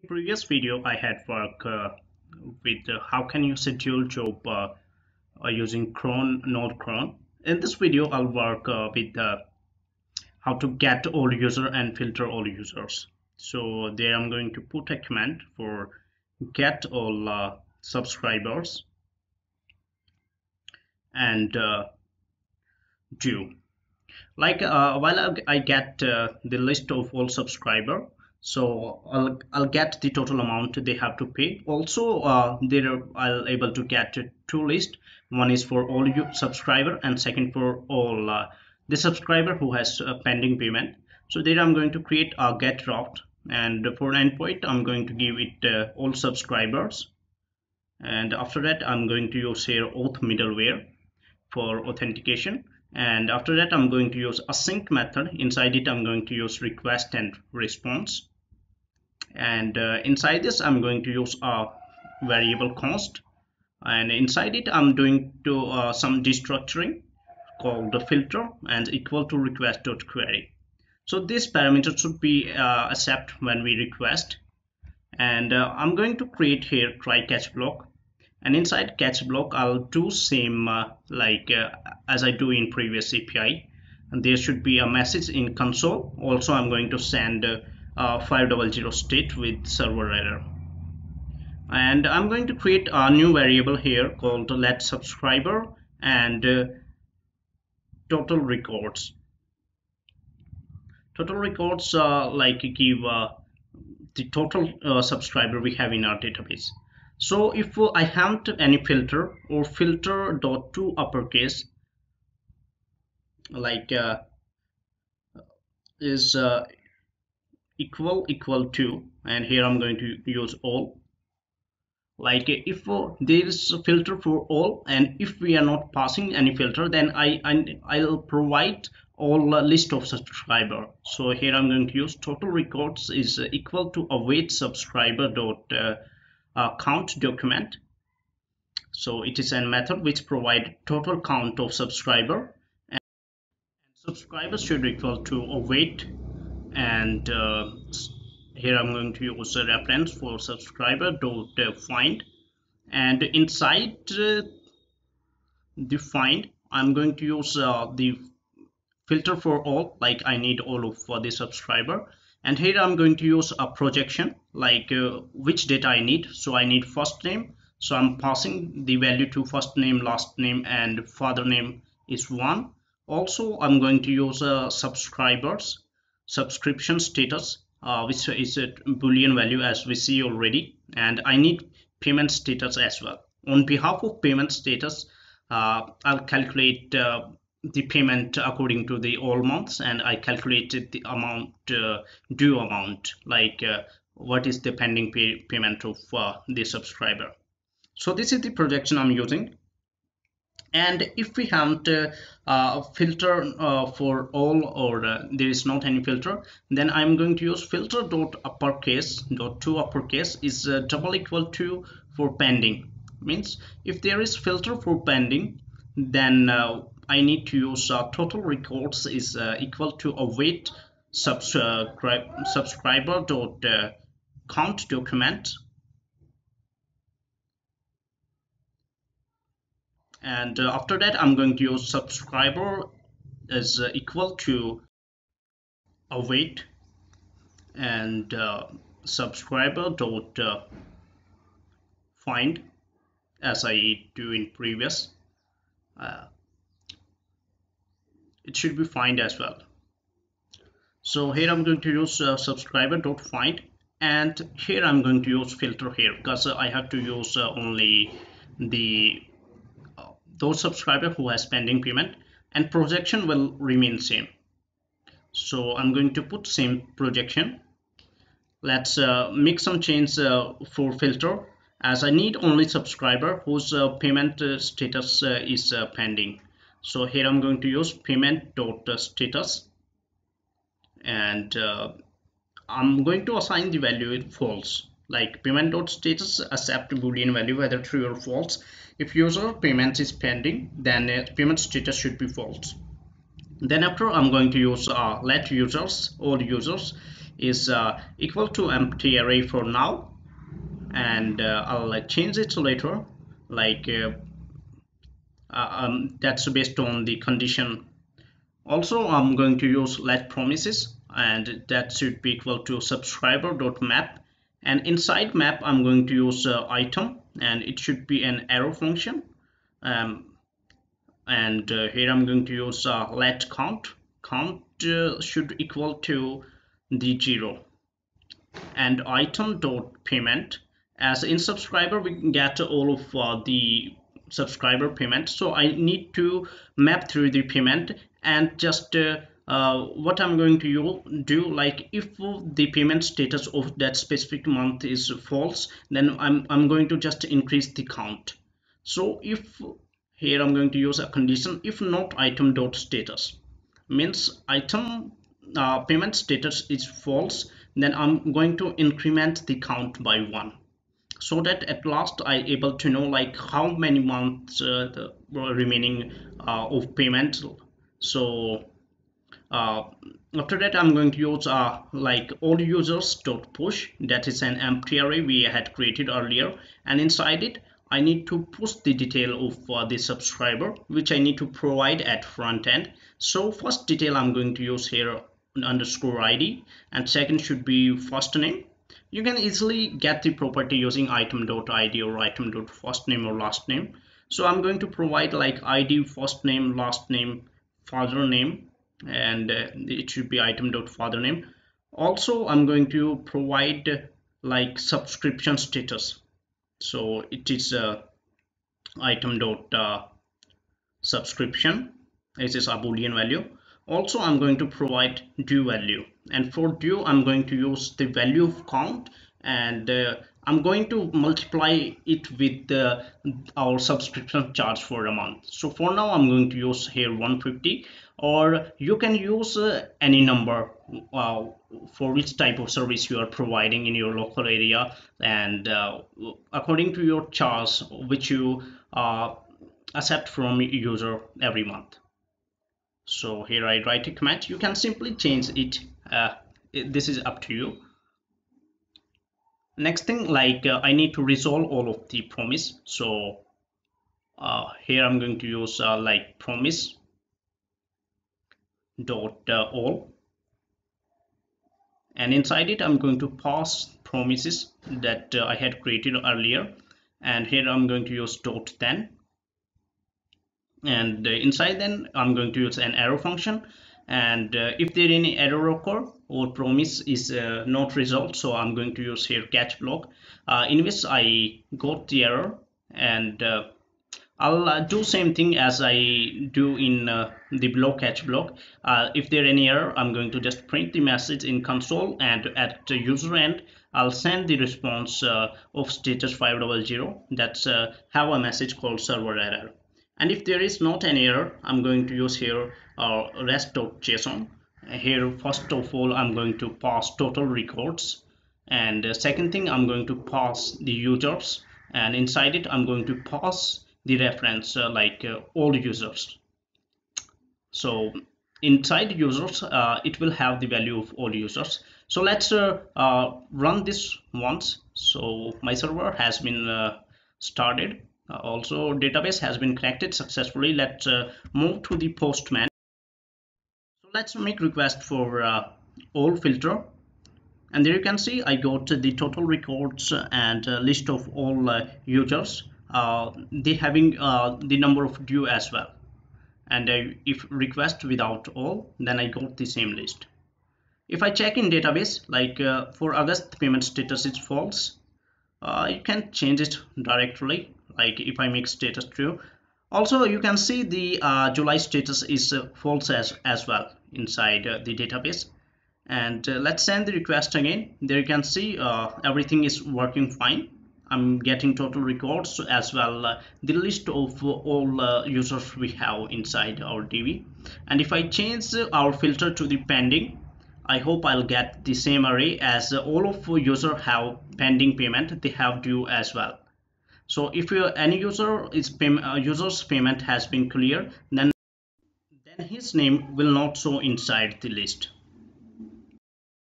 Previous video I had work with how can you schedule job using cron node cron. In this video I'll work with how to get all user and filter all users. So there I'm going to put a command for get all subscribers and do like while I get the list of all subscriber, so I'll get the total amount they have to pay. Also there I'll able to get two list. One is for all you subscriber and second for all the subscriber who has pending payment. So there I'm going to create a get route, and for endpoint I'm going to give it all subscribers, and after that I'm going to use here auth middleware for authentication, and after that I'm going to use async method. Inside it I'm going to use request and response, and inside this I'm going to use a variable const, and inside it I'm doing to some destructuring called the filter and equal to request.query. So this parameter should be accept when we request, and I'm going to create here try catch block, and inside catch block I'll do same as I do in previous API, and there should be a message in console. Also I'm going to send 500 state with server error, and I'm going to create a new variable here called let subscriber and total records. Total records like give the total subscriber we have in our database. So if I haven't any filter or filter dot to uppercase like is equal to, and here I'm going to use all, like if there is a filter for all, and if we are not passing any filter, then I'll provide all list of subscriber. So here I'm going to use total records is equal to await subscriber dot count document. So it is a method which provide total count of subscriber, and subscribers should equal to await, and here I'm going to use a reference for subscriber dot find, and inside the find I'm going to use the filter for all, like I need all of for the subscriber, and here I'm going to use a projection like which data I need. So I need first name, so I'm passing the value to first name, last name, and father name is 1. Also I'm going to use subscribers subscription status, which is a boolean value as we see already, and I need payment status as well. On behalf of payment status I'll calculate the payment according to the all months, and I calculated the amount due amount, like what is the pending payment of the subscriber. So this is the projection I'm using. And if we haven't filter for all, or there is not any filter, then I'm going to use filter dot uppercase dot to uppercase is double equal to for pending. Means if there is filter for pending, then I need to use total records is equal to await subscriber dot count document, and after that I'm going to use subscriber is equal to await, and subscriber dot find as I do in previous. It should be find as well. So here I'm going to use subscriber dot find, and here I'm going to use filter here because I have to use only the those subscriber who has pending payment, and projection will remain same. So I'm going to put same projection. Let's make some change for filter, as I need only subscriber whose payment status is pending. So here I'm going to use payment dot status, and I'm going to assign the value false, like payment dot status accept boolean value whether true or false. If user payment is pending, then payment status should be false. Then after I'm going to use let users all users is equal to empty array for now, and I'll change it later, like that's based on the condition. Also, I'm going to use let promises, and that should be equal to subscriber.map, and inside map I'm going to use item, and it should be an arrow function. And here I'm going to use let count should equal to the 0, and item dot payment, as in subscriber we can get all of the subscriber payment, so I need to map through the payment. And just what I'm going to do, like if the payment status of that specific month is false, then I'm going to just increase the count. So if here I'm going to use a condition, if not item dot status, means item payment status is false, then I'm going to increment the count by 1, so that at last I able to know like how many months the remaining of payment. So after that I'm going to use like all users dot push, that is an empty array we had created earlier, and inside it I need to push the detail of the subscriber, which I need to provide at front end. So first detail I'm going to use here underscore id, and second should be first name. You can easily get the property using item.id or item.first name or last name. So I'm going to provide like id, first name, last name, father name, and it should be item.father name. Also I'm going to provide like subscription status, so it is item.subscription. This is a boolean value. Also I'm going to provide due value, and for due I'm going to use the value of count, and I'm going to multiply it with our subscription charge for a month. So for now I'm going to use here 150, or you can use any number for which type of service you are providing in your local area, and according to your charge which you accept from user every month. So here I write a command. You can simply change it. This is up to you. Next thing, like I need to resolve all of the promise. So here I'm going to use like promise dot all, and inside it I'm going to pass promises that I had created earlier, and here I'm going to use dot then, and inside then I'm going to use an arrow function, and if there any error occur or promise is not resolved, so I'm going to use here catch block, in which I got the error, and I'll do same thing as I do in the block catch block. If there any error, I'm going to just print the message in console, and at the user end I'll send the response of status 500, that's have a message called server error. And if there is not any error, I'm going to use here rest.json. Here first of all I'm going to pass total records, and second thing I'm going to pass the users, and inside it I'm going to pass the reference like all users. So inside users it will have the value of all users. So let's run this once. So my server has been started. Also database has been connected successfully. Let's move to the postman. So let's make request for all filter, and there you can see I got the total records and list of all users. They having the number of due as well, and if request without all, then I got the same list. If I check in database, like for August payment status is false, you can change it directly, like if I make status true. Also you can see the July status is false as well inside the database. And let's send the request again. There you can see everything is working fine. I'm getting total records as well the list of all users we have inside our DB. And if I change our filter to the pending, I hope I'll get the same array, as all of user have pending payment, they have due as well. So if any user is user's payment has been clear, then his name will not show inside the list.